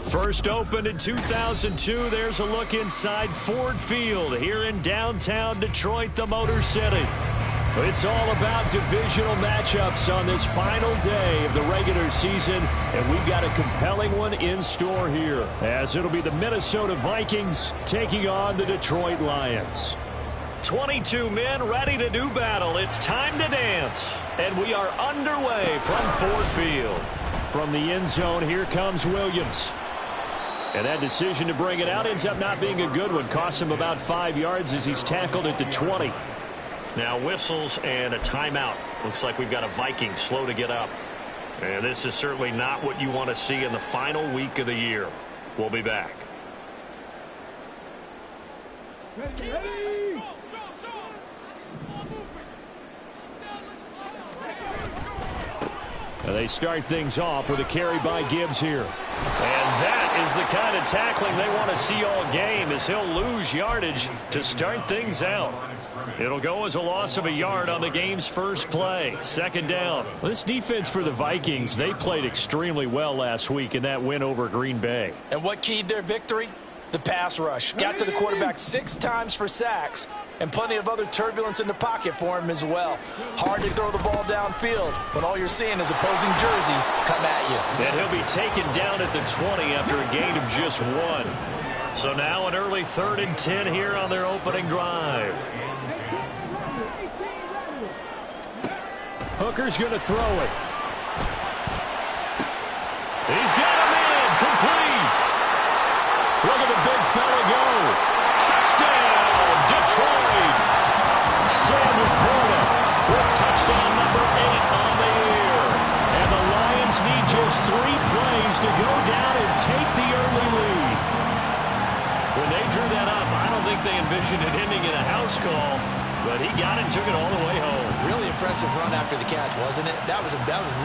First opened in 2002, there's a look inside Ford Field here in downtown Detroit, the Motor City. It's all about divisional matchups on this final day of the regular season, and we've got a compelling one in store here, as it'll be the Minnesota Vikings taking on the Detroit Lions. 22 men ready to do battle. It's time to dance, and we are underway from Ford Field. From the end zone, here comes Williams. And that decision to bring it out ends up not being a good one. Costs him about 5 yards as he's tackled at the 20. Now whistles and a timeout. Looks like we've got a Viking slow to get up. And this is certainly not what you want to see in the final week of the year. We'll be back. Ready. They start things off with a carry by Gibbs here. And that is the kind of tackling they want to see all game, as he'll lose yardage to start things out. It'll go as a loss of a yard on the game's first play. Second down. This defense for the Vikings, they played extremely well last week in that win over Green Bay. And what keyed their victory? The pass rush. Got to the quarterback 6 times for sacks, and plenty of other turbulence in the pocket for him as well. Hard to throw the ball downfield when all you're seeing is opposing jerseys come at you. And he'll be taken down at the 20 after a gain of just 1. So now an early 3rd and 10 here on their opening drive. Hooker's going to throw it. He's got him in. Complete. Look at the big fella go. Touchdown, Detroit. Sam Laporta with touchdown number 8 on the year. And the Lions need just 3 plays to go down and take the early lead. When they drew that up, I don't think they envisioned it ending in a house call, but he got it and took it all the way home. Really impressive run after the catch, wasn't it? That was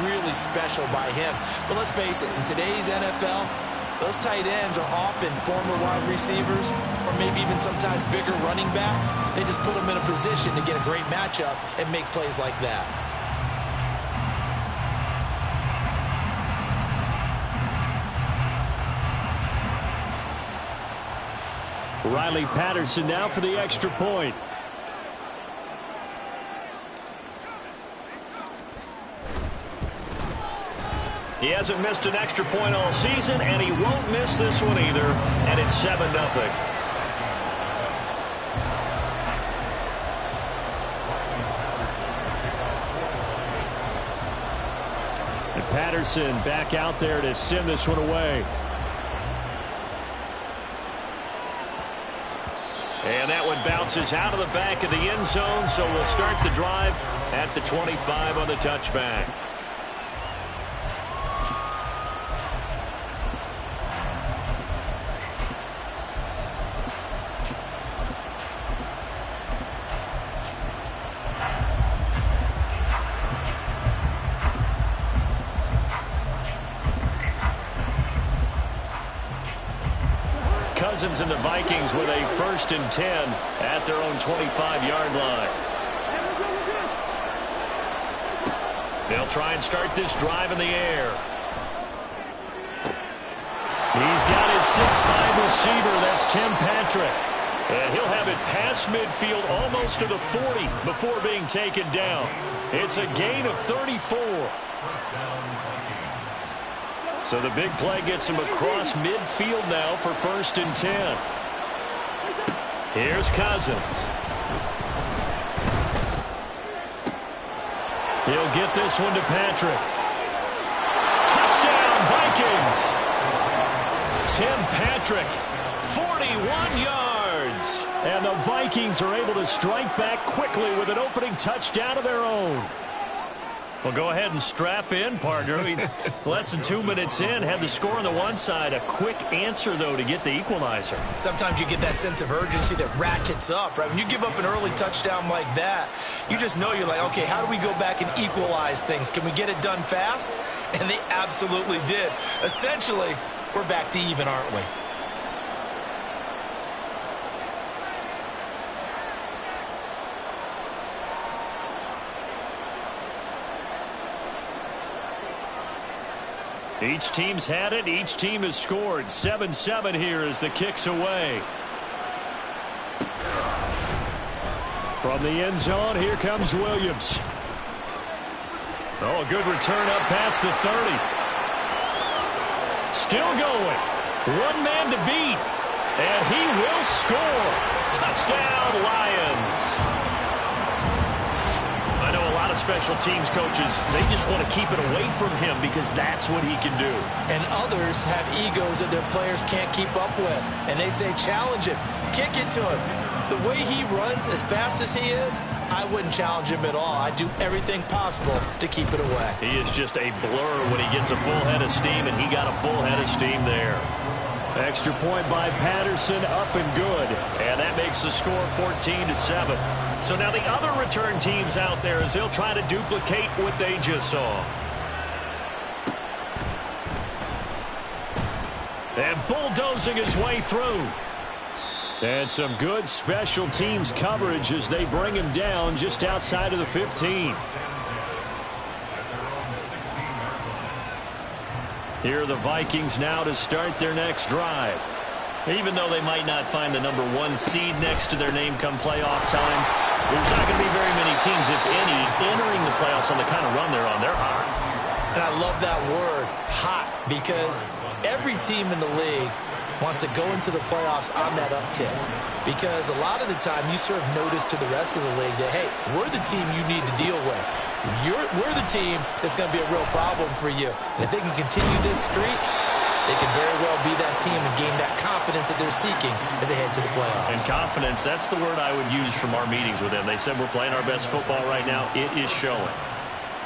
really special by him. But let's face it, in today's NFL, those tight ends are often former wide receivers or maybe even sometimes bigger running backs. They just put them in a position to get a great matchup and make plays like that. Riley Patterson now for the extra point. He hasn't missed an extra point all season, and he won't miss this one either, and it's 7-0. And Patterson back out there to send this one away. And that one bounces out of the back of the end zone, so we'll start the drive at the 25 on the touchback. Cousins and the Vikings with a 1st and 10 at their own 25-yard line. They'll try and start this drive in the air. He's got his 6'5" receiver. That's Tim Patrick. And he'll have it past midfield almost to the 40 before being taken down. It's a gain of 34. So the big play gets him across midfield now for 1st and 10. Here's Cousins. He'll get this one to Patrick. Touchdown, Vikings! Tim Patrick, 41 yards. And the Vikings are able to strike back quickly with an opening touchdown of their own. Well, go ahead and strap in, partner. Less than 2 minutes in, had the score on the one side. A quick answer, though, to get the equalizer. Sometimes you get that sense of urgency that ratchets up, right? When you give up an early touchdown like that, you just know you're like, okay, how do we go back and equalize things? Can we get it done fast? And they absolutely did. Essentially, we're back to even, aren't we? Each team's had it. Each team has scored. 7-7 here as the kick's away. From the end zone, here comes Williams. Oh, a good return up past the 30. Still going. One man to beat. And he will score. Touchdown, Lions. I know a lot of special teams coaches, they just want to keep it away from him because that's what he can do. And others have egos that their players can't keep up with. And they say, challenge him, kick it to him. The way he runs as fast as he is, I wouldn't challenge him at all. I'd do everything possible to keep it away. He is just a blur when he gets a full head of steam, and he got a full head of steam there. Extra point by Patterson, up and good. And that makes the score 14-7. So now the other return teams out there as they'll try to duplicate what they just saw. And bulldozing his way through. And some good special teams coverage as they bring him down just outside of the 15. Here are the Vikings now to start their next drive. Even though they might not find the #1 seed next to their name come playoff time, there's not going to be very many teams, if any, entering the playoffs on the kind of run they're on. They're hot. And I love that word, hot, because every team in the league wants to go into the playoffs on that uptick. Because a lot of the time you serve notice to the rest of the league that, hey, we're the team you need to deal with. We're the team that's going to be a real problem for you. And if they can continue this streak, they can very well be that team and gain that confidence that they're seeking as they head to the playoffs. And confidence, that's the word I would use from our meetings with them. They said we're playing our best football right now. It is showing.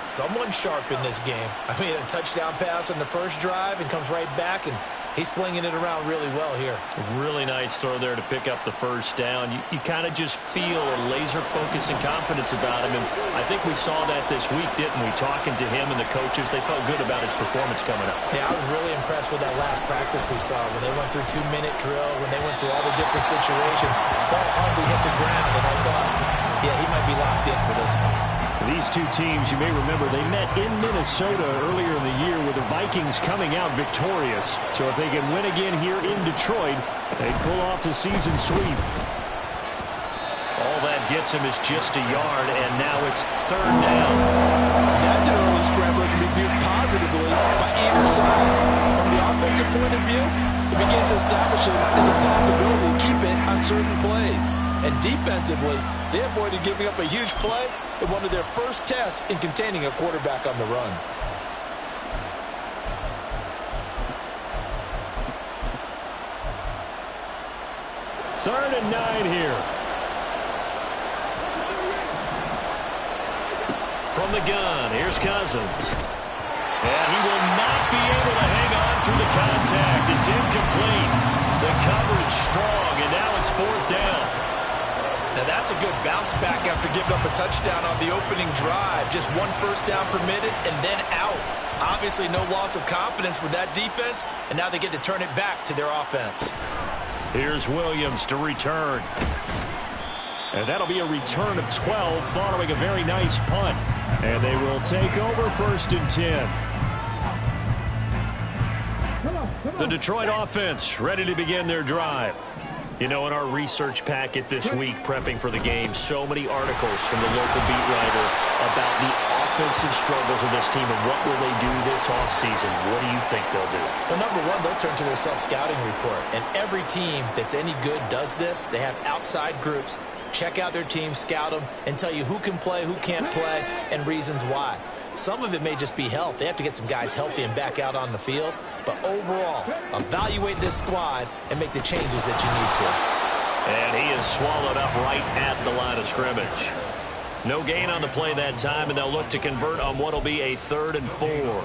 Someone sharp in this game. I mean, a touchdown pass on the first drive and comes right back, and he's flinging it around really well here. Really nice throw there to pick up the first down. You kind of just feel a laser focus and confidence about him, and I think we saw that this week, didn't we? Talking to him and the coaches, they felt good about his performance coming up. Yeah, I was really impressed with that last practice we saw when they went through 2-minute drill, when they went through all the different situations. Ball hardly hit the ground, and I thought, yeah, he might be locked in for this one. These two teams, you may remember, they met in Minnesota earlier in the year with the Vikings coming out victorious. So if they can win again here in Detroit, they'd pull off the season sweep. All that gets him is just a yard, and now it's third down. That's an early scrambler can be viewed positively by either side. From the offensive point of view, it begins to establish it as a possibility to keep it on certain plays. And defensively, they avoided giving up a huge play in one of their first tests in containing a quarterback on the run. Third and 9 here. From the gun, here's Cousins. And he will not be able to hang on through the contact. It's incomplete. The coverage strong, and now it's fourth down. Now that's a good bounce back after giving up a touchdown on the opening drive. Just one first down permitted and then out. Obviously no loss of confidence with that defense, and now they get to turn it back to their offense. Here's Williams to return. And that'll be a return of 12 following a very nice punt. And they will take over first and 10. The Detroit offense ready to begin their drive. You know, in our research packet this week, prepping for the game, so many articles from the local beat writer about the offensive struggles of this team and what will they do this offseason. What do you think they'll do? Well, number one, they'll turn to their self-scouting report. And every team that's any good does this. They have outside groups. Check out their team, scout them, and tell you who can play, who can't play, and reasons why. Some of it may just be health. They have to get some guys healthy and back out on the field. But overall, evaluate this squad and make the changes that you need to. And he is swallowed up right at the line of scrimmage. No gain on the play that time, and they'll look to convert on what will be a 3rd and 4.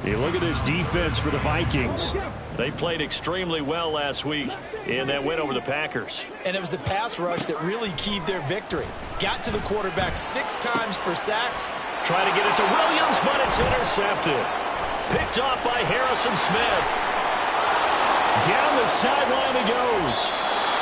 You look at this defense for the Vikings. They played extremely well last week in that win over the Packers. And it was the pass rush that really keyed their victory. Got to the quarterback 6 times for sacks. Try to get it to Williams, but it's intercepted. Picked off by Harrison Smith. Down the sideline he goes.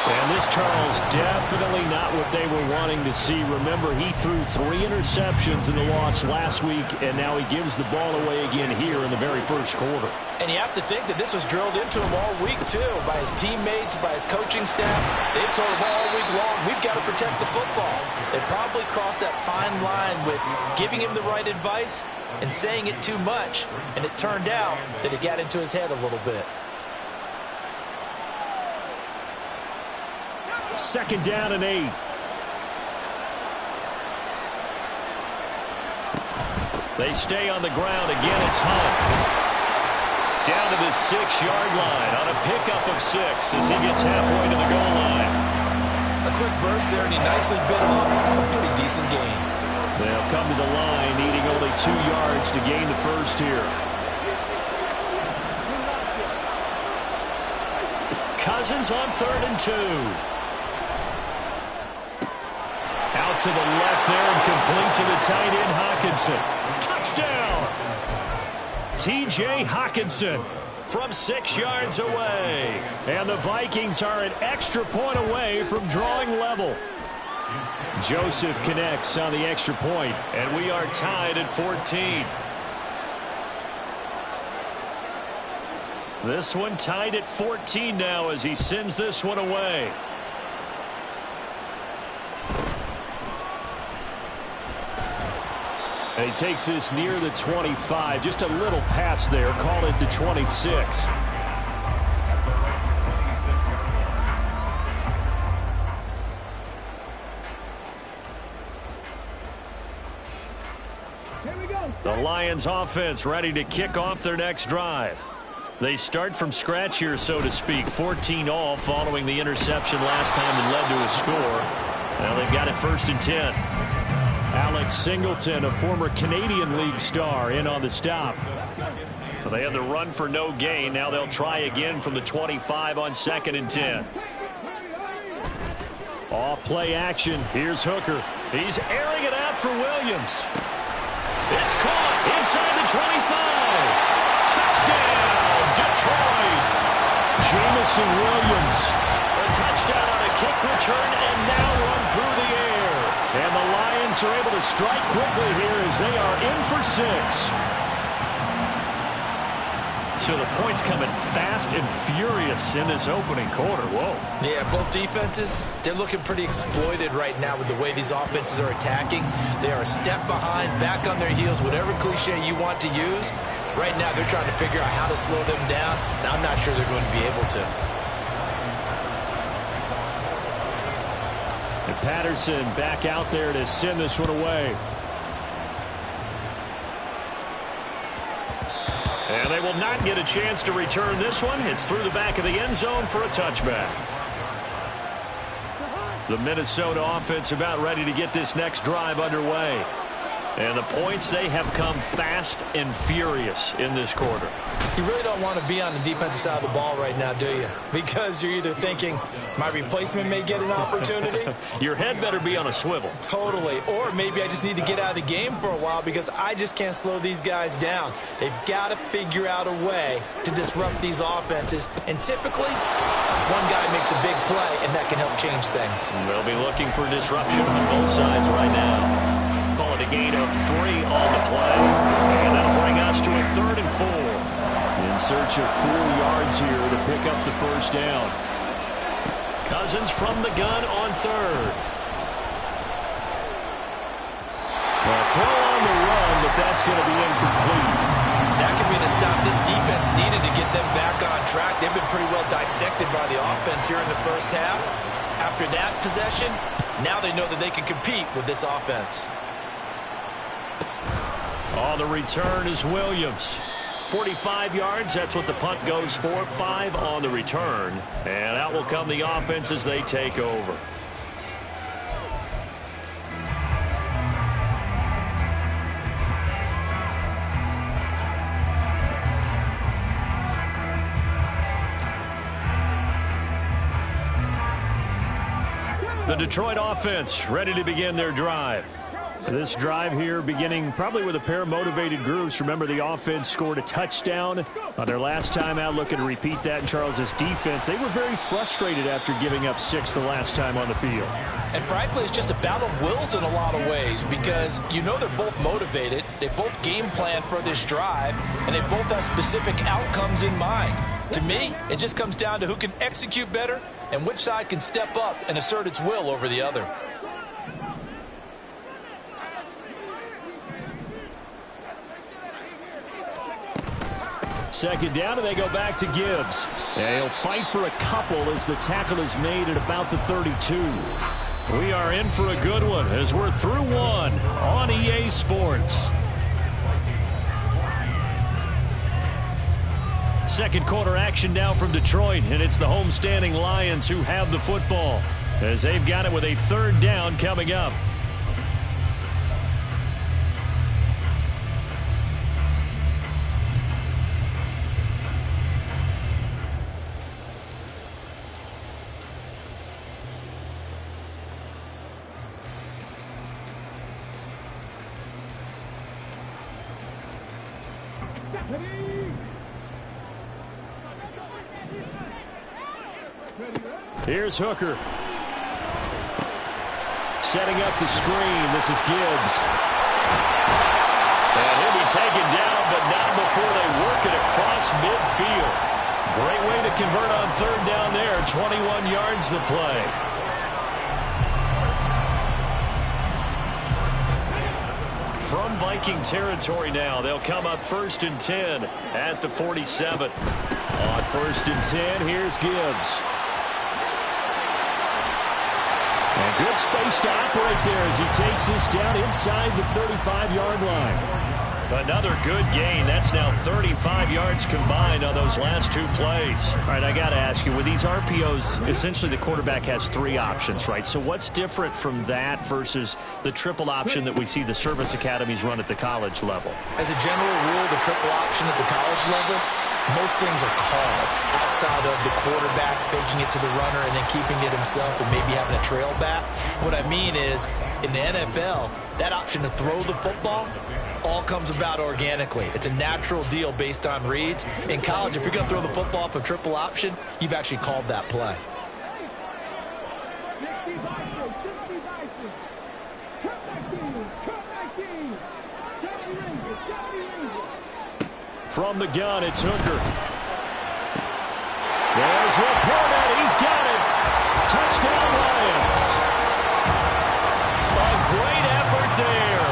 And this, Charles, definitely not what they were wanting to see. Remember, he threw 3 interceptions in the loss last week, and now he gives the ball away again here in the very first quarter. And you have to think that this was drilled into him all week, too, by his teammates, by his coaching staff. They've told him all week long, we've got to protect the football. They probably crossed that fine line with giving him the right advice and saying it too much, and it turned out that it got into his head a little bit. Second down and 8. They stay on the ground. Again, it's Hunt. Down to the 6-yard line on a pickup of 6 as he gets halfway to the goal line. A quick burst there, and he nicely bit off a pretty decent gain. They'll come to the line, needing only 2 yards to gain the first here. Cousins on 3rd and 2. Out to the left there and complete to the tight end, Hockenson. Touchdown! T.J. Hockenson from 6 yards away. And the Vikings are an extra point away from drawing level. Joseph connects on the extra point, and we are tied at 14. This one tied at 14 now as he sends this one away. And he takes this near the 25. Just a little pass there. Call it the 26. The Lions offense ready to kick off their next drive. They start from scratch here, so to speak. 14 all following the interception last time that led to a score. Now they've got it 1st and 10. Alex Singleton, a former Canadian League star, in on the stop. Well, they had the run for no gain. Now they'll try again from the 25 on 2nd and 10. Off play action. Here's Hooker. He's airing it out for Williams. It's caught inside the 25. Touchdown, Detroit. Jamison Williams. A touchdown on a kick return and now run through the air. And the Lions are able to strike quickly here as they are in for 6. So the points coming fast and furious in this opening quarter. Whoa. Yeah, both defenses, they're looking pretty exploited right now with the way these offenses are attacking. They are a step behind, back on their heels, whatever cliche you want to use. Right now they're trying to figure out how to slow them down, and I'm not sure they're going to be able to. And Patterson back out there to send this one away. And they will not get a chance to return this one. It's through the back of the end zone for a touchback. The Minnesota offense about ready to get this next drive underway. And the points, they have come fast and furious in this quarter. You really don't want to be on the defensive side of the ball right now, do you? Because you're either thinking, my replacement may get an opportunity. Your head better be on a swivel. Totally. Or maybe I just need to get out of the game for a while because I just can't slow these guys down. They've got to figure out a way to disrupt these offenses. And typically, one guy makes a big play, and that can help change things. They'll be looking for disruption on both sides right now. Call it a gain of 3 on the play. And that'll bring us to a 3rd and 4. In search of 4 yards here to pick up the first down. Cousins from the gun on 3rd. Well, throw on the run, but that's going to be incomplete. That could be the stop this defense needed to get them back on track. They've been pretty well dissected by the offense here in the first half. After that possession, now they know that they can compete with this offense. On the return is Williams. 45 yards, that's what the punt goes for. 5 on the return. And out will come the offense as they take over. The Detroit offense ready to begin their drive. This drive here beginning probably with a pair of motivated groups. Remember, the offense scored a touchdown on their last time out. Looking to repeat that in Charles's defense. They were very frustrated after giving up 6 the last time on the field. And frankly, it's just a battle of wills in a lot of ways because you know they're both motivated. They both game plan for this drive, and they both have specific outcomes in mind. To me, it just comes down to who can execute better and which side can step up and assert its will over the other. Second down, and they go back to Gibbs. And he'll fight for a couple as the tackle is made at about the 32. We are in for a good one as we're through one on EA Sports. Second quarter action now from Detroit, and it's the homestanding Lions who have the football as they've got it with a third down coming up. Here's Hooker. Setting up the screen. This is Gibbs. And he'll be taken down, but not before they work it across midfield. Great way to convert on third down there. 21 yards the play. From Viking territory now, they'll come up 1st and 10 at the 47. On 1st and 10, here's Gibbs. And good space to operate there as he takes this down inside the 35-yard line. Another good gain. That's now 35 yards combined on those last 2 plays. All right, I got to ask you, with these RPOs, essentially the quarterback has 3 options, right? So what's different from that versus the triple option that we see the service academies run at the college level? As a general rule, the triple option at the college level, most things are called outside of the quarterback faking it to the runner and then keeping it himself and maybe having a trail back. What I mean is, in the NFL, that option to throw the football all comes about organically. It's a natural deal based on reads. In college, if you're going to throw the football for triple option, you've actually called that play. From the gun, it's Hooker. There's Laporta. He's got it. Touchdown, Lions. A great effort there.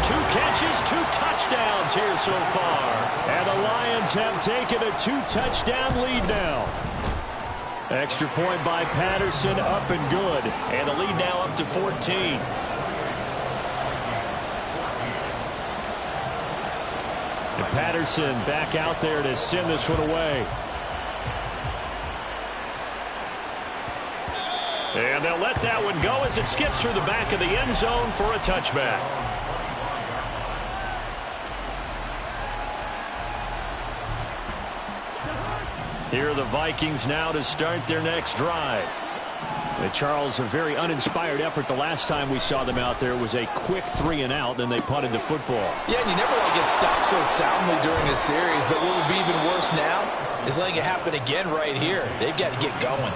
2 catches, 2 touchdowns here so far. And the Lions have taken a 2-touchdown lead now. Extra point by Patterson, up and good. And the lead now up to 14. And Patterson back out there to send this one away. And they'll let that one go as it skips through the back of the end zone for a touchback. Here are the Vikings now to start their next drive. Charles, a very uninspired effort the last time we saw them out there. It was a quick 3 and out, and they punted the football. Yeah, and you never want to get stopped so soundly during a series, but what would be even worse now is letting it happen again right here. They've got to get going.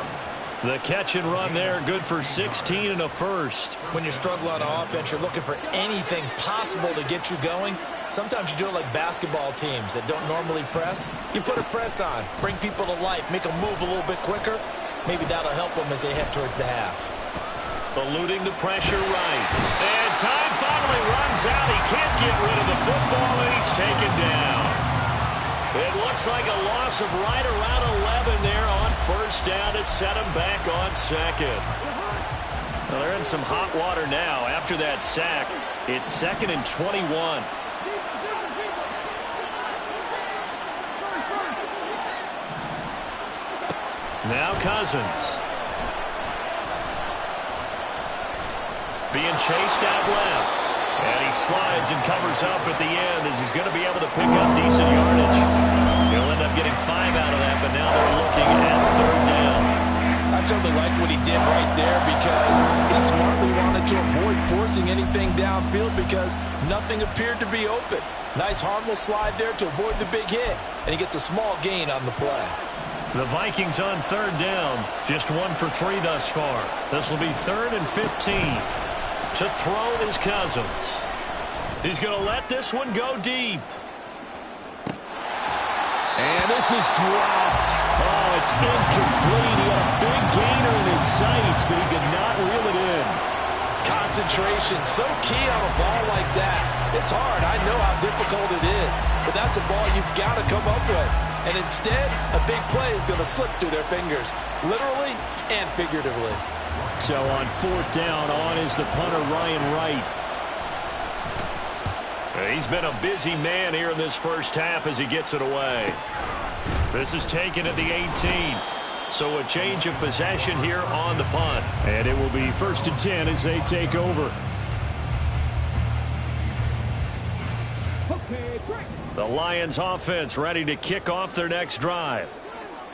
The catch and run there, good for 16 and a first. When you're struggling on offense, you're looking for anything possible to get you going. Sometimes you do it like basketball teams that don't normally press. You put a press on, bring people to life, make them move a little bit quicker. Maybe that'll help them as they head towards the half. Eluding the pressure right. And time finally runs out. He can't get rid of the football, and he's taken down. It looks like a loss of right around 11 there on 1st down to set him back on 2nd. Well, they're in some hot water now. After that sack, it's 2nd and 21. Now Cousins. Being chased out left. And he slides and covers up at the end as he's going to be able to pick up decent yardage. He'll end up getting 5 out of that, but now they're looking at 3rd down. I certainly like what he did right there because he smartly wanted to avoid forcing anything downfield because nothing appeared to be open. Nice harmless slide there to avoid the big hit, and he gets a small gain on the play. The Vikings on third down, just 1 for 3 thus far. This will be 3rd and 15. To throw is Cousins. He's going to let this one go deep. And this is dropped. Oh, it's incomplete. He had a big gainer in his sights, but he could not reel it in. Concentration, so key on a ball like that. It's hard. I know how difficult it is, but that's a ball you've got to come up with. And instead, a big play is going to slip through their fingers, literally and figuratively. So on 4th down, on is the punter, Ryan Wright. He's been a busy man here in this first half as he gets it away. This is taken at the 18. So a change of possession here on the punt. And it will be 1st and 10 as they take over. The Lions offense ready to kick off their next drive.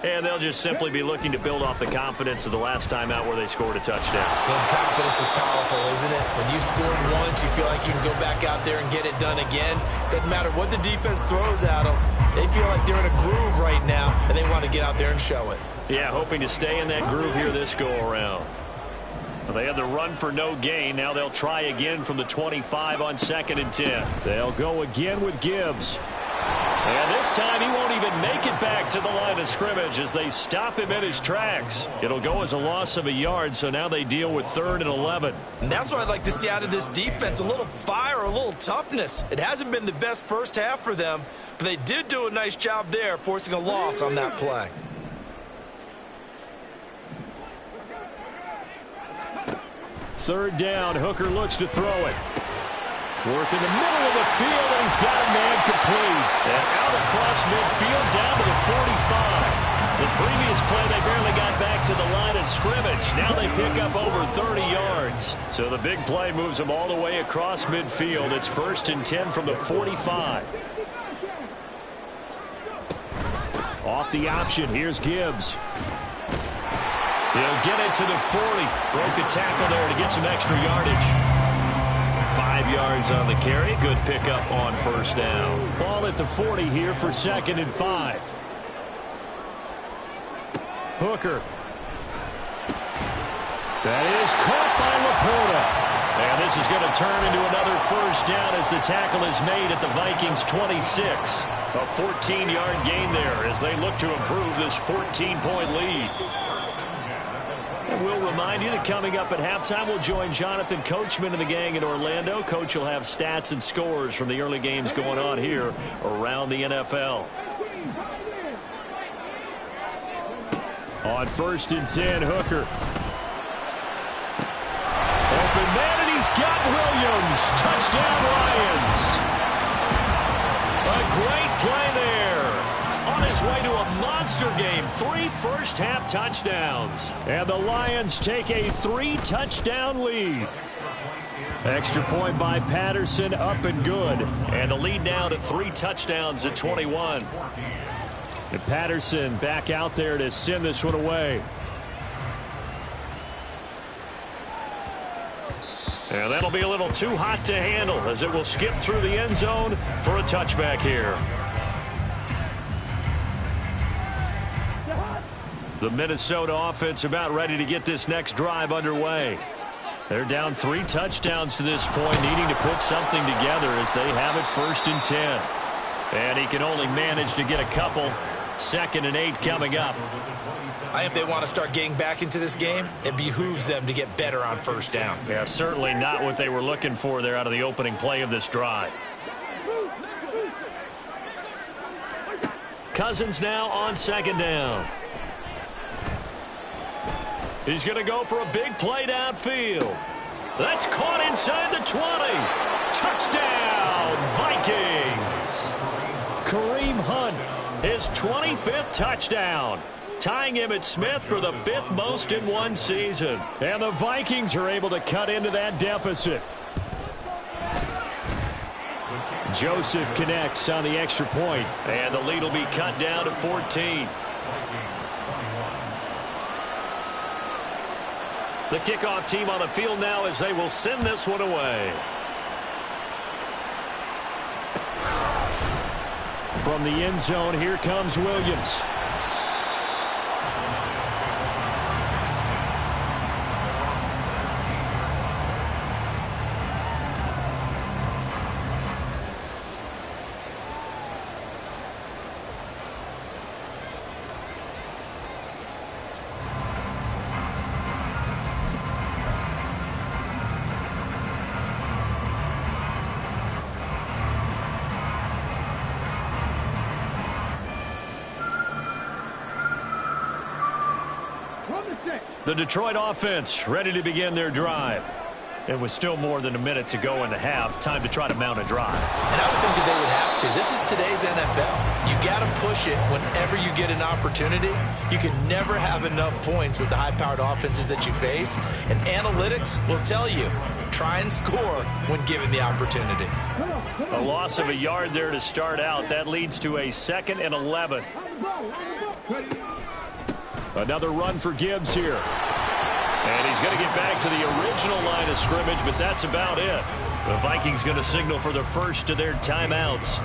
And they'll just simply be looking to build off the confidence of the last time out where they scored a touchdown. And confidence is powerful, isn't it? When you've scored once, you feel like you can go back out there and get it done again. Doesn't matter what the defense throws at them. They feel like they're in a groove right now, and they want to get out there and show it. Yeah, hoping to stay in that groove here this go-around. Well, they had the run for no gain. Now they'll try again from the 25 on 2nd and 10. They'll go again with Gibbs. And this time he won't even make it back to the line of scrimmage as they stop him in his tracks. It'll go as a loss of a yard, so now they deal with 3rd and 11. And that's what I'd like to see out of this defense, a little fire, a little toughness. It hasn't been the best first half for them, but they did do a nice job there forcing a loss on that play. Third down, Hooker looks to throw it. Work in the middle of the field, and he's got a man complete. And out across midfield, down to the 45. The previous play, they barely got back to the line of scrimmage. Now they pick up over 30 yards. So the big play moves them all the way across midfield. It's 1st and 10 from the 45. Off the option, here's Gibbs. He'll get it to the 40. Broke a tackle there to get some extra yardage. 5 yards on the carry. Good pickup on 1st down. Ball at the 40 here for 2nd and 5. Hooker. That is caught by Laporta. And this is going to turn into another 1st down as the tackle is made at the Vikings 26. A 14-yard gain there as they look to improve this 14-point lead. And we'll remind you that coming up at halftime, we'll join Jonathan Coachman and the gang in Orlando. Coach will have stats and scores from the early games going on here around the NFL. On 1st and 10, Hooker. Open man, and he's got Williams. Touchdown, Lions. A great play there. On his way to a monster game. 3 first-half touchdowns. And the Lions take a 3-touchdown lead. Extra point by Patterson, up and good. And the lead now to 3 touchdowns at 21. And Patterson back out there to send this one away. And that'll be a little too hot to handle as it will skip through the end zone for a touchback here. The Minnesota offense about ready to get this next drive underway. They're down 3 touchdowns to this point, needing to put something together as they have it 1st and 10. And he can only manage to get a couple. 2nd and 8 coming up. If they want to start getting back into this game, it behooves them to get better on 1st down. Yeah, certainly not what they were looking for there out of the opening play of this drive. Cousins now on 2nd down. He's going to go for a big play downfield. That's caught inside the 20. Touchdown, Vikings. Kareem Hunt, his 25th touchdown, tying him at Smith for the 5th most in one season. And the Vikings are able to cut into that deficit. Joseph connects on the extra point, and the lead will be cut down to 14. The kickoff team on the field now as they will send this one away. From the end zone, here comes Williams. The Detroit offense ready to begin their drive. It was still more than a minute to go in the half. Time to try to mount a drive. And I would think that they would have to. This is today's NFL. You got to push it whenever you get an opportunity. You can never have enough points with the high-powered offenses that you face. And analytics will tell you, try and score when given the opportunity. A loss of a yard there to start out. That leads to a 2nd and 11. Another run for Gibbs here. And he's going to get back to the original line of scrimmage, but that's about it. The Vikings going to signal for the first of their timeouts,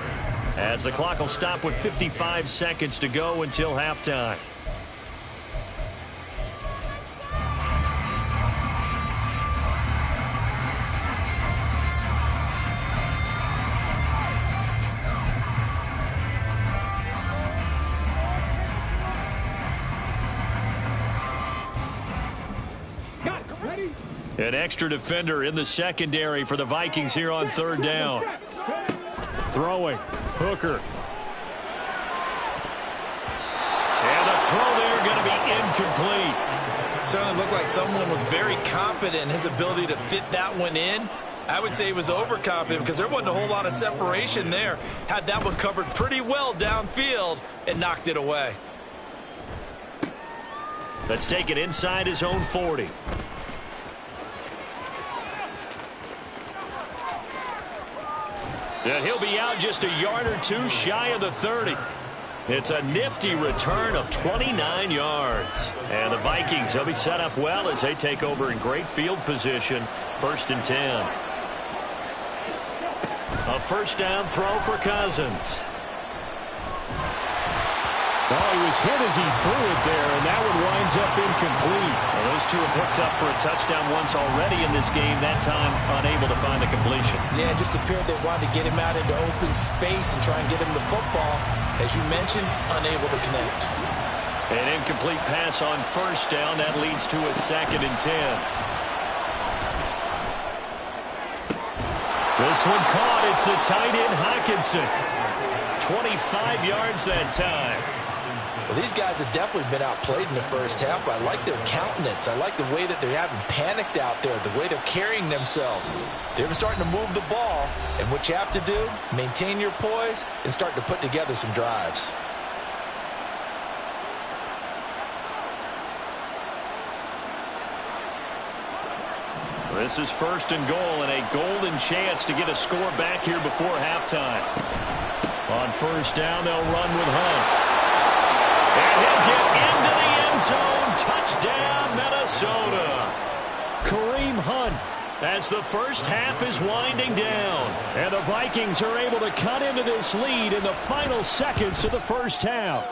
as the clock will stop with 55 seconds to go until halftime. An extra defender in the secondary for the Vikings here on 3rd down. Throwing. Hooker. And the throw there going to be incomplete. Certainly looked like someone was very confident in his ability to fit that one in. I would say he was overconfident because there wasn't a whole lot of separation there. Had that one covered pretty well downfield and knocked it away. Let's take it inside his own 40. And he'll be out just a yard or two shy of the 30. It's a nifty return of 29 yards. And the Vikings, they'll be set up well as they take over in great field position. 1st and 10. A 1st down throw for Cousins. Well, he was hit as he threw it there, and that one winds up incomplete. Well, those two have hooked up for a touchdown once already in this game, that time unable to find the completion. Yeah, it just appeared they wanted to get him out into open space and try and get him the football. As you mentioned, unable to connect. An incomplete pass on 1st down. That leads to a 2nd and 10. This one caught. It's the tight end, Hockenson. 25 yards that time. Well, these guys have definitely been outplayed in the first half, but I like their countenance. I like the way that they're having panicked out there, the way they're carrying themselves. They're starting to move the ball, and what you have to do, maintain your poise and start to put together some drives. This is 1st and goal, and a golden chance to get a score back here before halftime. On 1st down, they'll run with Hunt. And he'll get into the end zone. Touchdown, Minnesota. Kareem Hunt, as the first half is winding down. And the Vikings are able to cut into this lead in the final seconds of the first half.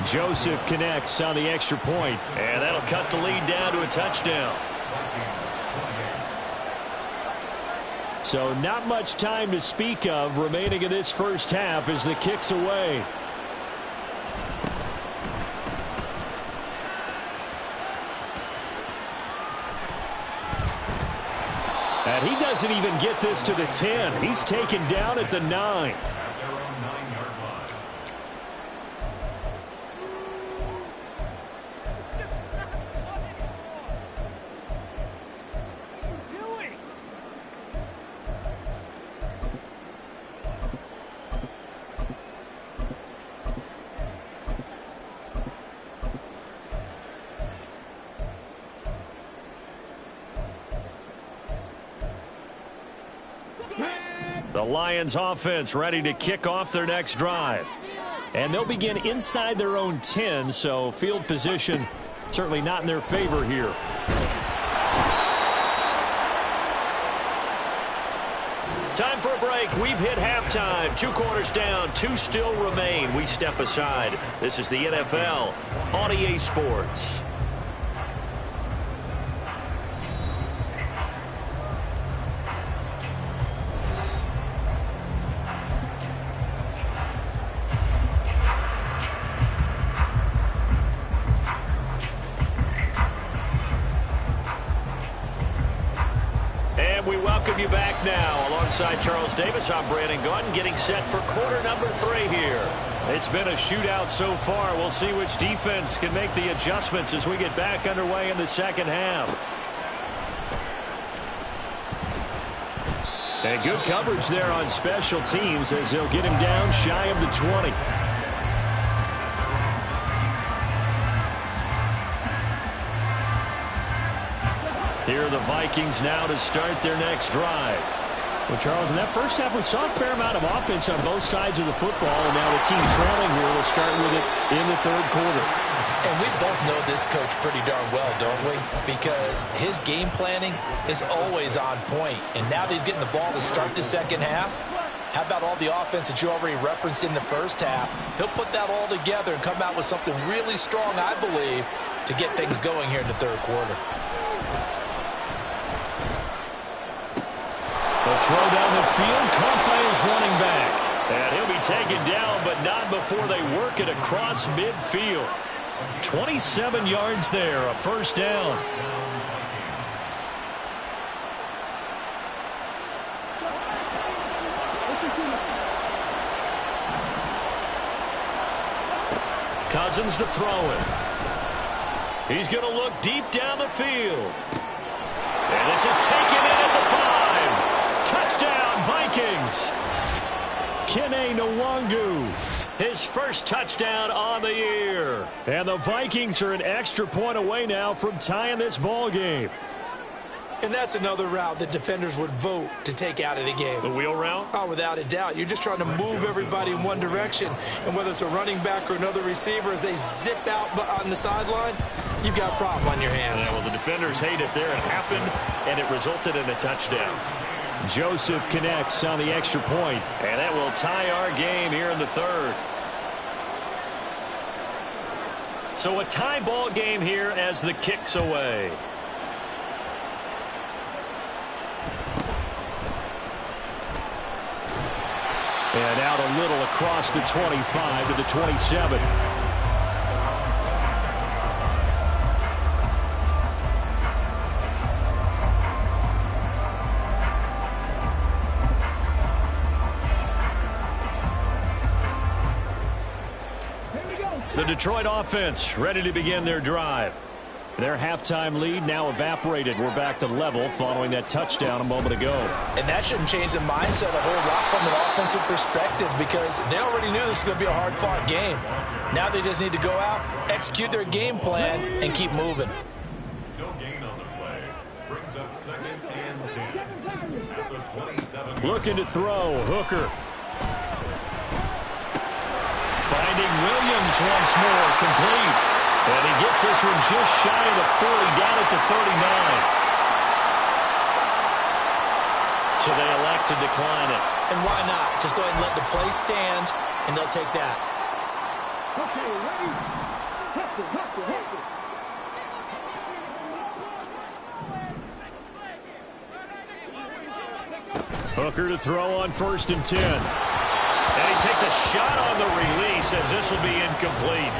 Joseph connects on the extra point, and that'll cut the lead down to a touchdown. So not much time to speak of remaining in this first half as the kick's away. And he doesn't even get this to the 10. He's taken down at the 9. The Lions offense ready to kick off their next drive. And they'll begin inside their own 10, so field position certainly not in their favor here. Time for a break. We've hit halftime. 2 quarters down. 2 still remain. We step aside. This is the NFL on EA Sports. We welcome you back now. Alongside Charles Davis, I'm Brandon Gunn, getting set for quarter number 3 here. It's been a shootout so far. We'll see which defense can make the adjustments as we get back underway in the second half. And good coverage there on special teams as they'll get him down shy of the 20. Here are the Vikings now to start their next drive. Well, Charles, in that first half, we saw a fair amount of offense on both sides of the football, and now the team trailing here will start with it in the third quarter. And we both know this coach pretty darn well, don't we? Because his game planning is always on point. And now that he's getting the ball to start the second half, how about all the offense that you already referenced in the first half? He'll put that all together and come out with something really strong, I believe, to get things going here in the third quarter. The throw down the field, caught by his running back. And he'll be taken down, but not before they work it across midfield. 27 yards there, a first down. Cousins to throw it. He's going to look deep down the field. And this is taken in at the 5. Touchdown, Vikings. Kene Nwangu, his first touchdown on the year. And the Vikings are an extra point away now from tying this ball game. And that's another route that defenders would vote to take out of the game. The wheel route? Oh, without a doubt. You're just trying to move everybody in one direction. And whether it's a running back or another receiver, as they zip out on the sideline, you've got a problem on your hands. Yeah, well, the defenders hate it there. It happened, and it resulted in a touchdown. Joseph connects on the extra point, and that will tie our game here in the third. So a tie ball game here as the kick's away. And out a little across the 25 to the 27. The Detroit offense ready to begin their drive. Their halftime lead now evaporated. We're back to level following that touchdown a moment ago. And that shouldn't change the mindset a whole lot from an offensive perspective because they already knew this was going to be a hard-fought game. Now they just need to go out, execute their game plan, and keep moving. No gain on the play. Brings up 2nd and 10. At the 27. Looking to throw. Hooker. Finding Williams once more. Complete. And he gets this one just shy of the 40, down at the 39. So they elect to decline it. And why not? Just go ahead and let the play stand, and they'll take that. Hooker to throw on 1st and 10. And he takes a shot on the release as this will be incomplete.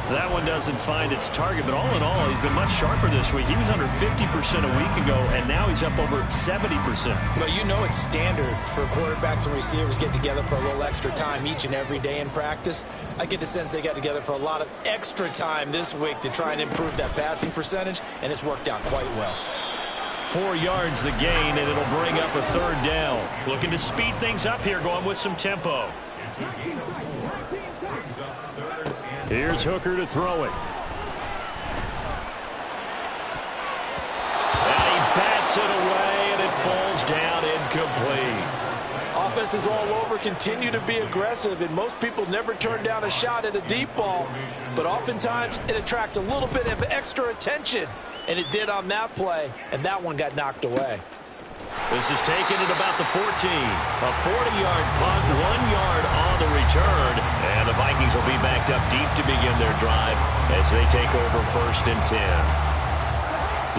That one doesn't find its target, but all in all, he's been much sharper this week. He was under 50% a week ago, and now he's up over 70%. Well, you know it's standard for quarterbacks and receivers get together for a little extra time each and every day in practice. I get the sense they got together for a lot of extra time this week to try and improve that passing percentage, and it's worked out quite well. 4 yards the gain, and it'll bring up a 3rd down. Looking to speed things up here, going with some tempo. Here's Hooker to throw it. And he bats it away, and it falls down incomplete. Offenses all over continue to be aggressive, and most people never turn down a shot at a deep ball. But oftentimes, it attracts a little bit of extra attention. And it did on that play, and that one got knocked away. This is taken at about the 14. A 40-yard punt, 1 yard on the return. And the Vikings will be backed up deep to begin their drive as they take over 1st and 10.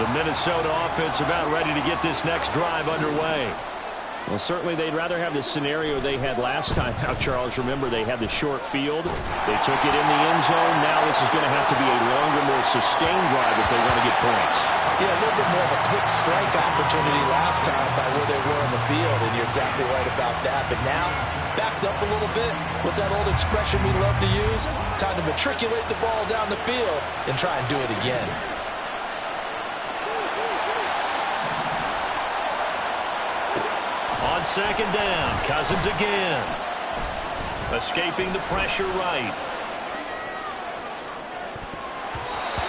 The Minnesota offense about ready to get this next drive underway. Well, certainly they'd rather have the scenario they had last time out, Charles. Remember, they had the short field. They took it in the end zone. Now this is going to have to be a longer, more sustained drive if they want to get points. Yeah, a little bit more of a quick strike opportunity last time by where they were on the field, and you're exactly right about that. But now, backed up a little bit. What's that old expression we love to use? Time to matriculate the ball down the field and try and do it again. On 2nd down, Cousins again. Escaping the pressure right.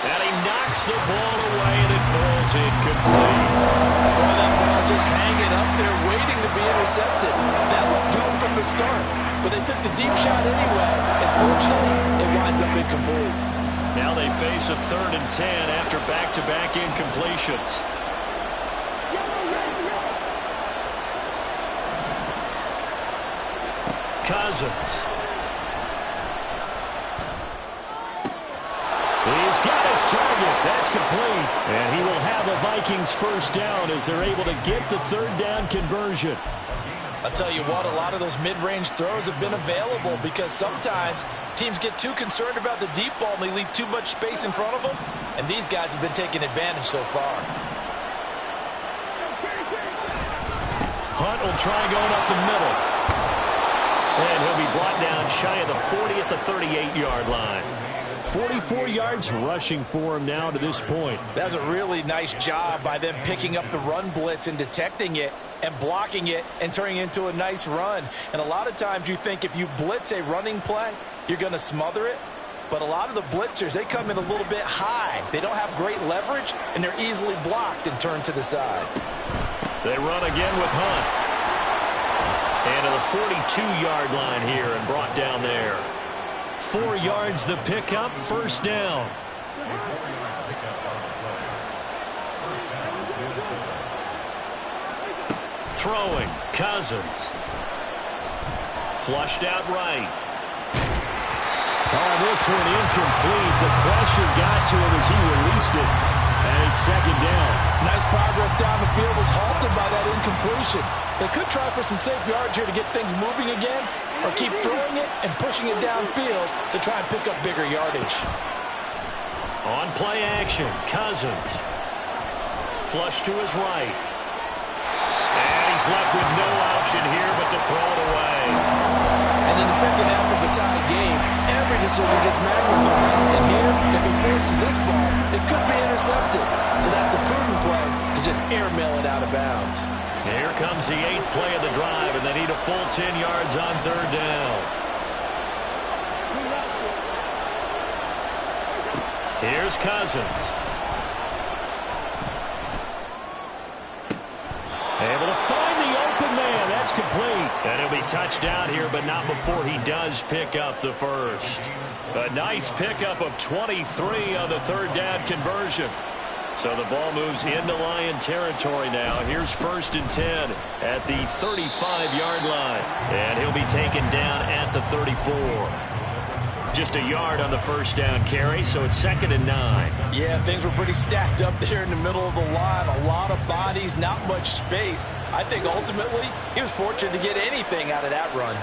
And he knocks the ball away, and it falls incomplete. Boy, that ball's just hanging up there, waiting to be intercepted. That looked to him from the start, but they took the deep shot anyway. And fortunately, it winds up incomplete. Now they face a 3rd and 10 after back-to-back incompletions. Cousins. He's got his target. That's complete. And he will have the Vikings 1st down as they're able to get the 3rd down conversion. I'll tell you what, a lot of those mid-range throws have been available because sometimes teams get too concerned about the deep ball and they leave too much space in front of them. And these guys have been taking advantage so far. Hunt will try going up the middle. And he'll be brought down shy of the 40 at the 38-yard line. 44 yards rushing for him now to this point. That's a really nice job by them picking up the run blitz and detecting it and blocking it and turning it into a nice run. And a lot of times you think if you blitz a running play, you're going to smother it. But a lot of the blitzers, they come in a little bit high. They don't have great leverage, and they're easily blocked and turned to the side. They run again with Hunt. And to the 42-yard line here and brought down there. 4 yards the pickup, 1st down. Throwing, Cousins. Flushed out right. Oh, this one incomplete. The pressure got to him as he released it. And it's 2nd down. Nice progress down the field was halted by that incompletion. They could try for some safe yards here to get things moving again, or keep throwing it and pushing it downfield to try and pick up bigger yardage. On play action, Cousins. Flush to his right. And he's left with no option here but to throw it away. And in the 2nd half of the tie game, every decision gets magnified. And here, if he forces this ball, it could be intercepted. So that's the prudent play to just airmail it out of bounds. Here comes the 8th play of the drive, and they need a full 10 yards on 3rd down. Here's Cousins. Able to find the open man. That's complete. And he'll be touched down here, but not before he does pick up the 1st. A nice pickup of 23 on the 3rd down conversion. So the ball moves into Lion territory now. Here's 1st and 10 at the 35-yard line. And he'll be taken down at the 34. Just a yard on the 1st down carry, so it's 2nd and 9. Yeah, things were pretty stacked up there in the middle of the line. A lot of bodies, not much space. I think ultimately he was fortunate to get anything out of that run.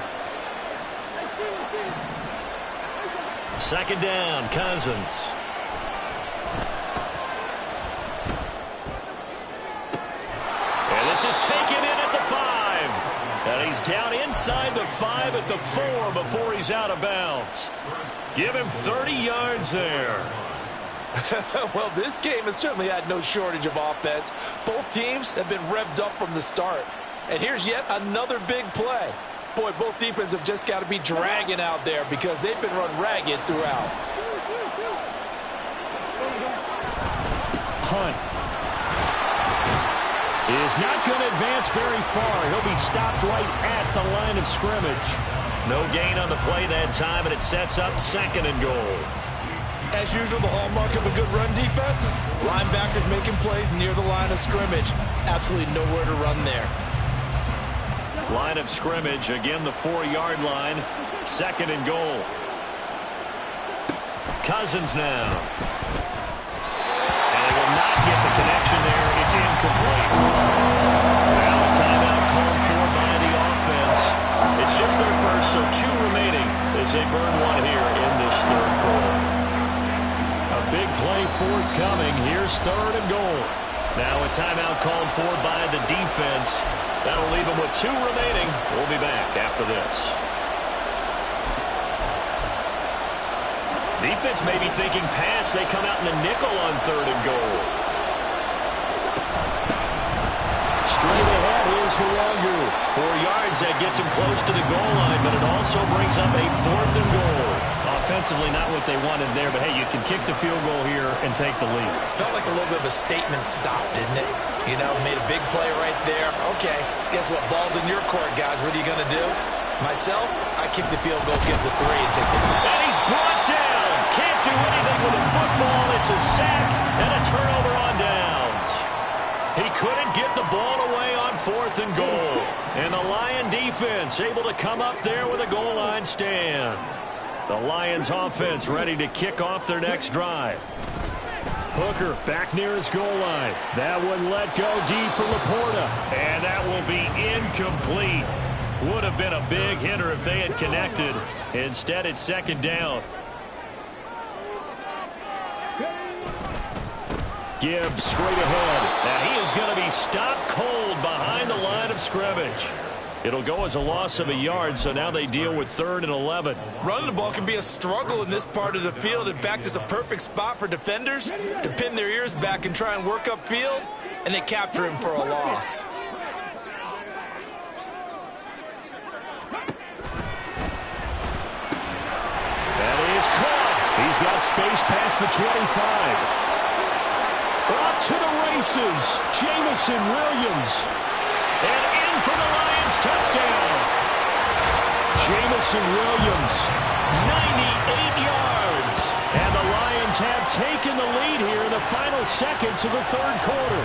2nd down, Cousins. And this is taken in at the 5. And he's down inside the 5 at the 4 before he's out of bounds. Give him 30 yards there. Well, this game has certainly had no shortage of offense. Both teams have been revved up from the start. And here's yet another big play. Boy, both defenses have just got to be dragging out there because they've been run ragged throughout. Hunt is not going to advance very far. He'll be stopped right at the line of scrimmage. No gain on the play that time, and it sets up 2nd and goal. As usual, the hallmark of a good run defense, linebackers making plays near the line of scrimmage. Absolutely nowhere to run there. Line of scrimmage, again the 4-yard line. 2nd and goal. Cousins now. And they will not get the connection there. It's incomplete. Now a timeout called for by the offense. It's just their first, so 2 remaining as they burn one here in this 3rd quarter. A big play forthcoming. Here's 3rd and goal. Now a timeout called for by the defense. That'll leave them with 2 remaining. We'll be back after this. Defense may be thinking pass. They come out in the nickel on 3rd and goal. Straight ahead, here's Huangu. 4 yards, that gets him close to the goal line, but it also brings up a 4th and goal. Offensively, not what they wanted there, but hey, you can kick the field goal here and take the lead. Felt like a little bit of a statement stop, didn't it? You know, made a big play right there. Okay, guess what? Ball's in your court, guys. What are you going to do? Myself, I kick the field goal, give the 3, and take the lead. And he's brought down. Can't do anything with a football. It's a sack and a turnover on downs. He couldn't get the ball away on 4th and goal. And the Lion defense able to come up there with a goal line stand. The Lions offense ready to kick off their next drive. Hooker back near his goal line. That one let go deep for Laporta. And that will be incomplete. Would have been a big hitter if they had connected. Instead, it's 2nd down. Gibbs straight ahead. Now he is going to be stopped cold behind the line of scrimmage. It'll go as a loss of a yard, so now they deal with 3rd and 11. Running the ball can be a struggle in this part of the field. In fact, it's a perfect spot for defenders to pin their ears back and try and work upfield, and they capture him for a loss. That is caught. He's got space past the 25. Off to the races. Jamison Williams. And in for the Lions touchdown. Jamison Williams, 98 yards. And the Lions have taken the lead here in the final seconds of the 3rd quarter.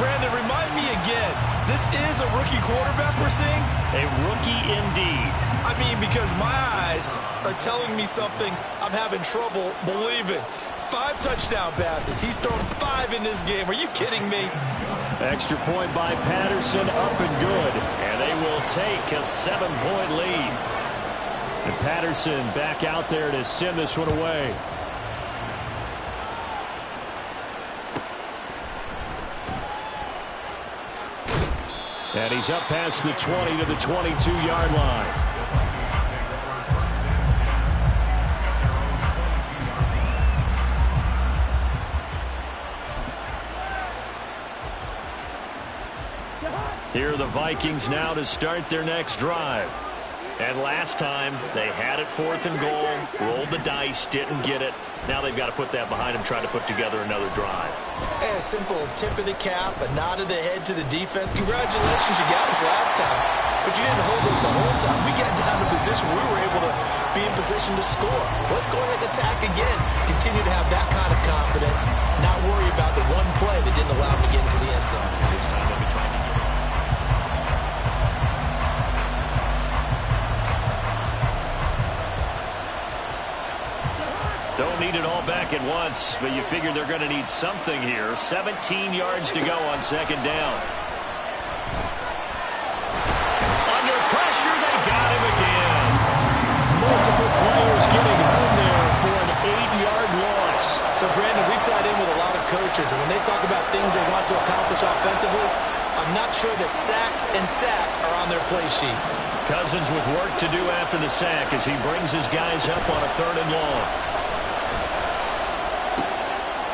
Brandon, remind me again, this is a rookie quarterback we're seeing? A rookie indeed. I mean, because my eyes are telling me something I'm having trouble believing. 5 touchdown passes. He's thrown 5 in this game. Are you kidding me? Extra point by Patterson, up and good. And they will take a 7-point lead. And Patterson back out there to send this one away. And he's up past the 20 to the 22-yard line. Here are the Vikings now to start their next drive. And last time, they had it 4th and goal, rolled the dice, didn't get it. Now they've got to put that behind them, try to put together another drive. Hey, a simple tip of the cap, a nod of the head to the defense. Congratulations, you got us last time. But you didn't hold us the whole time. We got down to position where we were able to be in position to score. Let's go ahead and attack again. Continue to have that kind of confidence, not worry about the one play that didn't allow them to get into the end zone. This time they'll be trying to get it. Don't need it all back at once, but you figure they're going to need something here. 17 yards to go on 2nd down. Under pressure, they got him again. Multiple players getting home there for an 8-yard loss. So, Brandon, we sat in with a lot of coaches, and when they talk about things they want to accomplish offensively, I'm not sure that sack and sack are on their play sheet. Cousins with work to do after the sack as he brings his guys up on a 3rd and long.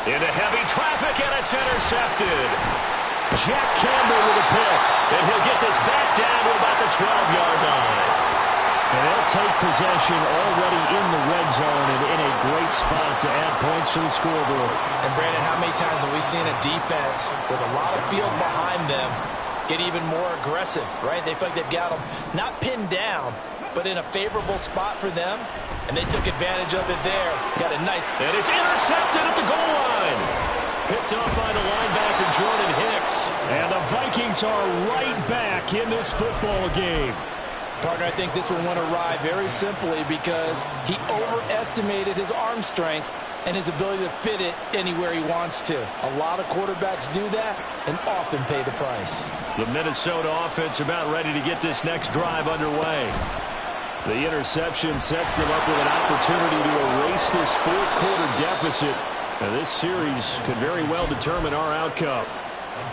Into heavy traffic, and it's intercepted. Jack Campbell with a pick, and he'll get this back down to about the 12-yard line. And they'll take possession already in the red zone and in a great spot to add points to the scoreboard. And, Brandon, how many times have we seen a defense with a lot of field behind them get even more aggressive, right? They feel like they've got them not pinned down, but in a favorable spot for them, and they took advantage of it there. Got a nice... And it's intercepted at the goal line. Picked up by the linebacker, Jordan Hicks. And the Vikings are right back in this football game. Partner, I think this one went awry very simply because he overestimated his arm strength and his ability to fit it anywhere he wants to. A lot of quarterbacks do that and often pay the price. The Minnesota offense about ready to get this next drive underway. The interception sets them up with an opportunity to erase this fourth quarter deficit. Now, this series could very well determine our outcome.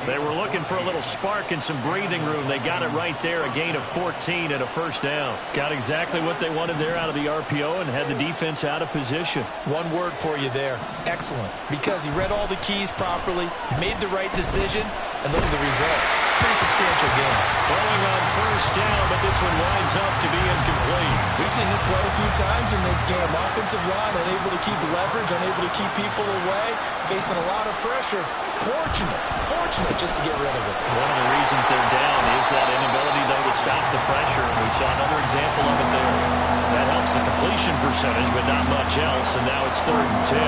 They were looking for a little spark and some breathing room. They got it right there, a gain of 14 and a first down. Got exactly what they wanted there out of the RPO and had the defense out of position. One word for you there, excellent, because he read all the keys properly, made the right decision, and look at the result. Pretty substantial game. Throwing on first down, but this one winds up to be incomplete. We've seen this quite a few times in this game. Offensive line unable to keep leverage, unable to keep people away, facing a lot of pressure. Fortunate just to get rid of it. One of the reasons they're down is that inability, though, to stop the pressure. And we saw another example of it there. That helps the completion percentage, but not much else. And now it's 3rd and 10.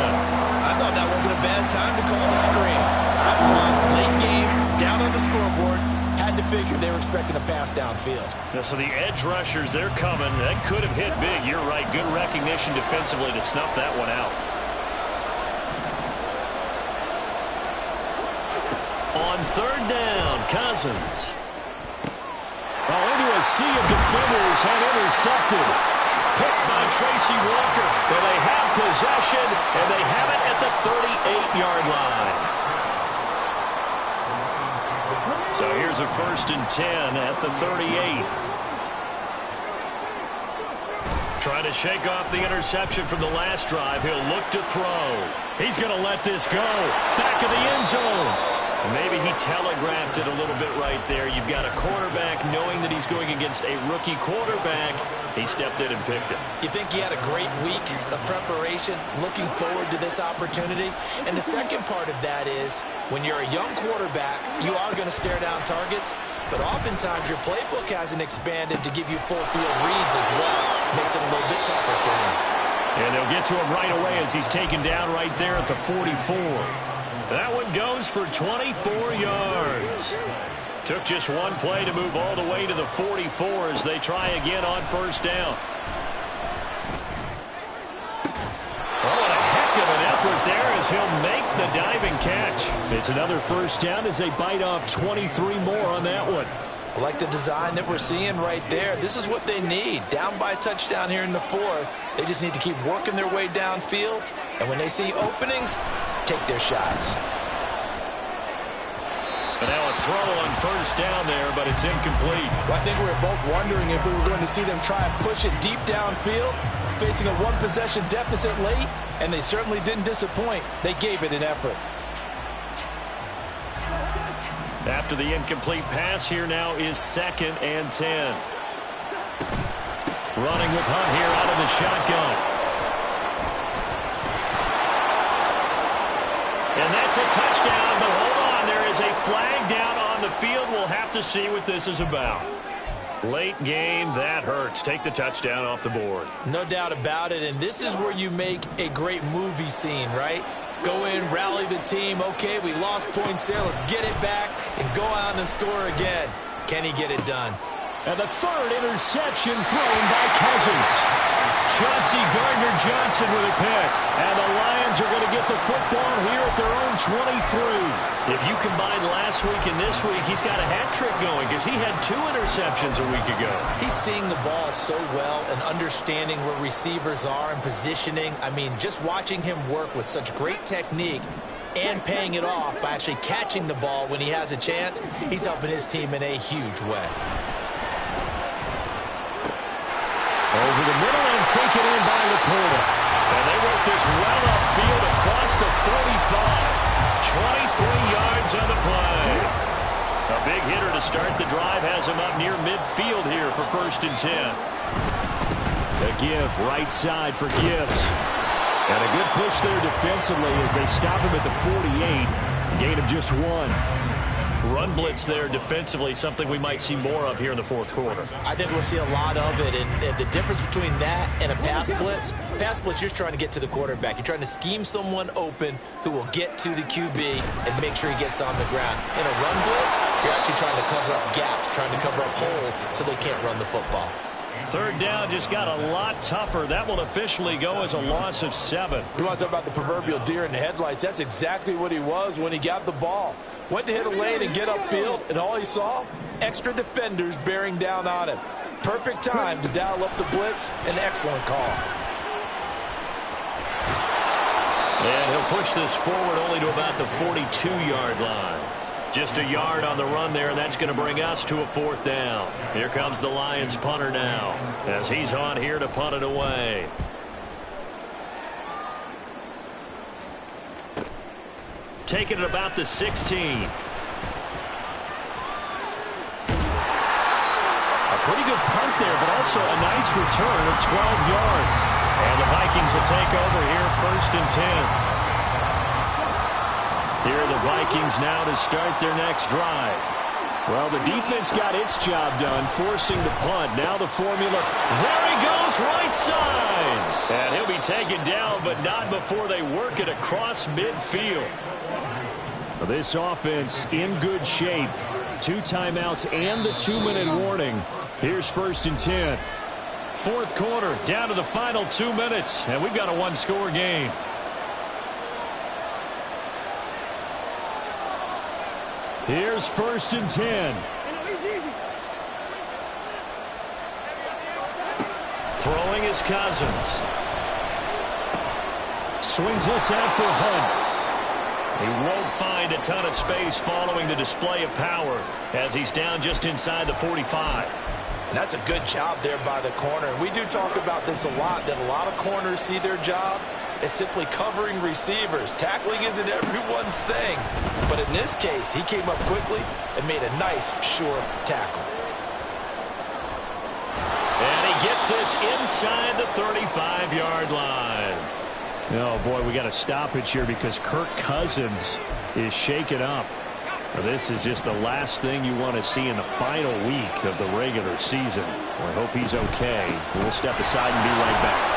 I thought that wasn't a bad time to call the screen. Up front, late game, down on the scoreboard. Had to figure they were expecting a pass downfield. Yeah, so the edge rushers, they're coming. That could have hit big. You're right. Good recognition defensively to snuff that one out. On 3rd down, Cousins. Into a sea of defenders and intercepted. Picked by Tracy Walker. And they have possession, and they have it at the 38-yard line. So here's a 1st and 10 at the 38. Trying to shake off the interception from the last drive. He'll look to throw. He's going to let this go. Back of the end zone. Maybe he telegraphed it a little bit right there. You've got a quarterback knowing that he's going against a rookie quarterback. He stepped in and picked it. You think he had a great week of preparation, looking forward to this opportunity? And the second part of that is, when you're a young quarterback, you are going to stare down targets, but oftentimes your playbook hasn't expanded to give you full field reads as well. Makes it a little bit tougher for him. And they'll get to him right away as he's taken down right there at the 44. That one goes for 24 yards. Took just one play to move all the way to the 44 as they try again on 1st down. Oh, what a heck of an effort there as he'll make the diving catch. It's another 1st down as they bite off 23 more on that one. I like the design that we're seeing right there. This is what they need. Down by a touchdown here in the 4th. They just need to keep working their way downfield. And when they see openings, take their shots. And now a throw on 1st down there, but it's incomplete. Well, I think we were both wondering if we were going to see them try and push it deep downfield, facing a one-possession deficit late, and they certainly didn't disappoint. They gave it an effort. After the incomplete pass, here now is 2nd and 10. Running with Hunt here out of the shotgun. And that's a touchdown, but hold on, there is a flag down on the field. We'll have to see what this is about. Late game, that hurts. Take the touchdown off the board. No doubt about it, and this is where you make a great movie scene, right? Go in, rally the team. Okay, we lost points there. Let's get it back and go out and score again. Can he get it done? And the 3rd interception thrown by Cousins. Chauncey Gardner-Johnson with a pick. And the Lions are going to get the football here at their own 23. If you combine last week and this week, he's got a hat trick going because he had 2 interceptions a week ago. He's seeing the ball so well and understanding where receivers are and positioning. I mean, just watching him work with such great technique and paying it off by actually catching the ball when he has a chance, he's helping his team in a huge way. Over the middle and taken in by Laporta. And they work this well upfield across the 45. 23 yards on the play. A big hitter to start the drive has him up near midfield here for 1st and 10. A give right side for Gibbs. And a good push there defensively as they stop him at the 48. Gain of just 1. Run blitz there defensively, something we might see more of here in the fourth quarter. I think we'll see a lot of it, and the difference between that and a pass blitz, you're trying to get to the quarterback. You're trying to scheme someone open who will get to the QB and make sure he gets on the ground. In a run blitz, you're actually trying to cover up gaps, trying to cover up holes so they can't run the football. Third down just got a lot tougher. That will officially go as a loss of 7. You want to talk about the proverbial deer in the headlights? That's exactly what he was when he got the ball. Went to hit a lane and get upfield, and all he saw, extra defenders bearing down on him. Perfect time to dial up the blitz. An excellent call. And he'll push this forward only to about the 42-yard line. Just a yard on the run there, and that's going to bring us to a 4th down. Here comes the Lions punter now, as he's on here to punt it away. Taking it about the 16. A pretty good punt there, but also a nice return of 12 yards. And the Vikings will take over here, 1st and 10. Here are the Vikings now to start their next drive. Well, the defense got its job done, forcing the punt. Now the formula. There he goes, right side. And he'll be taken down, but not before they work it across midfield. This offense in good shape. 2 timeouts and the 2-minute warning. Here's 1st and 10. Fourth quarter, down to the final 2 minutes, and we've got a 1-score game. Here's 1st and 10. Throwing is Cousins. Swings this out for Hunt. He won't find a ton of space following the display of power as he's down just inside the 45. And that's a good job there by the corner. We do talk about this a lot, that a lot of corners see their job as simply covering receivers. Tackling isn't everyone's thing. But in this case, he came up quickly and made a nice, sure tackle. And he gets this inside the 35-yard line. Oh, boy, we got a stoppage here because Kirk Cousins is shaken up. This is just the last thing you want to see in the final week of the regular season. I hope he's okay. We'll step aside and be right back.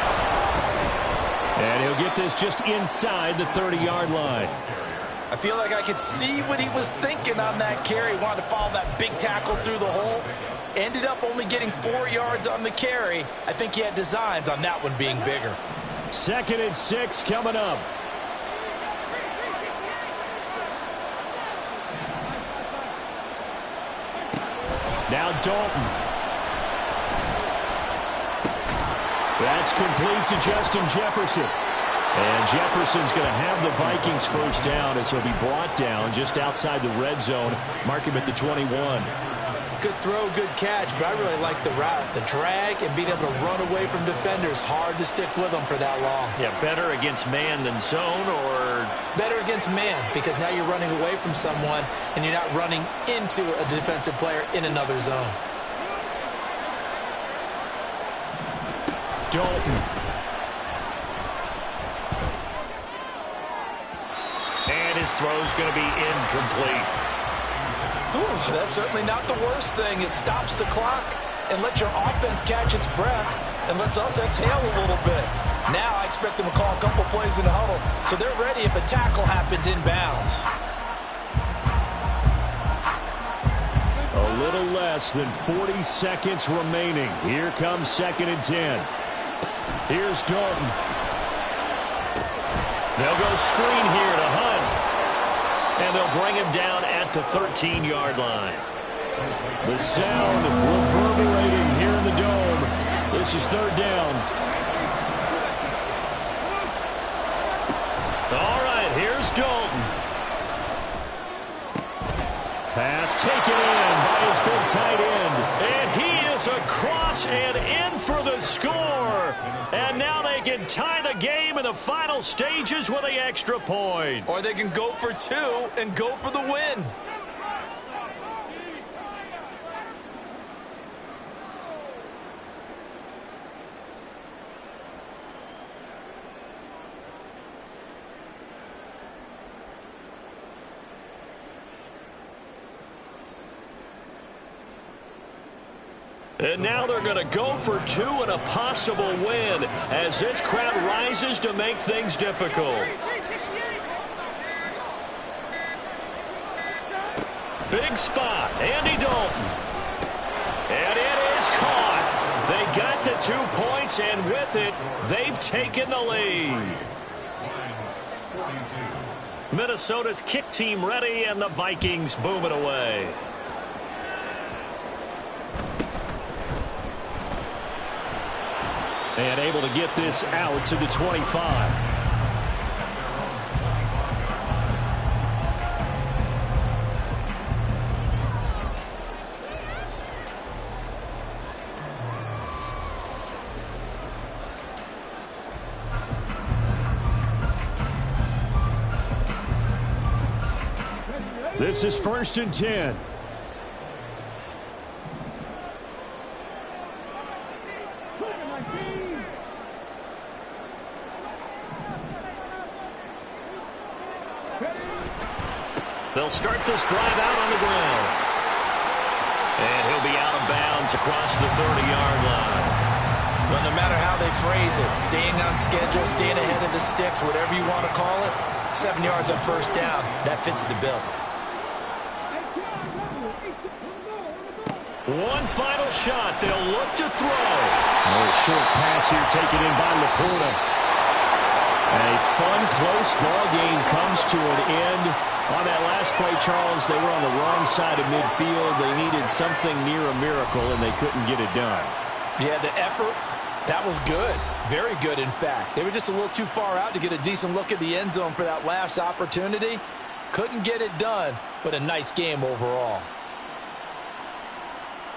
And he'll get this just inside the 30-yard line. I feel like I could see what he was thinking on that carry. Wanted to follow that big tackle through the hole. Ended up only getting 4 yards on the carry. I think he had designs on that one being bigger. 2nd and 6 coming up. Now Dalton. That's complete to Justin Jefferson. And Jefferson's going to have the Vikings 1st down as he'll be brought down just outside the red zone. Mark him at the 21. Good throw, good catch, but I really like the route. The drag and being able to run away from defenders. Hard to stick with them for that long. Yeah, better against man than zone, or? Better against man, because now you're running away from someone and you're not running into a defensive player in another zone. Dalton. And his throw's going to be incomplete. Ooh, that's certainly not the worst thing. It stops the clock and lets your offense catch its breath and lets us exhale a little bit. Now I expect them to call a couple plays in the huddle so they're ready if a tackle happens inbounds. A little less than 40 seconds remaining. Here comes 2nd and 10. Here's Dalton. They'll go screen here to Hunt. And they'll bring him down at the 13-yard line. The sound reverberating here in the dome. This is 3rd down. All right, here's Dalton. Pass taken in by his big tight end. And he is across and in for the score. And now they can tie the game in the final stages with the extra point. Or they can go for 2 and go for the win. And now they're going to go for two and a possible win as this crowd rises to make things difficult. Big spot, Andy Dalton. And it is caught. They got the 2 points, and with it, they've taken the lead. Minnesota's kick team ready, and the Vikings boom it away. And able to get this out to the 25. This is 1st and 10. They'll start this drive out on the ground. And he'll be out of bounds across the 30-yard line. Well, no matter how they phrase it, staying on schedule, staying ahead of the sticks, whatever you want to call it, 7 yards on 1st down, that fits the bill. One final shot. They'll look to throw. A short pass here taken in by Laporta. A fun, close ball game comes to an end. On that last play, Charles, they were on the wrong side of midfield. They needed something near a miracle, and they couldn't get it done. Yeah, the effort, that was good. Very good, in fact. They were just a little too far out to get a decent look at the end zone for that last opportunity. Couldn't get it done, but a nice game overall.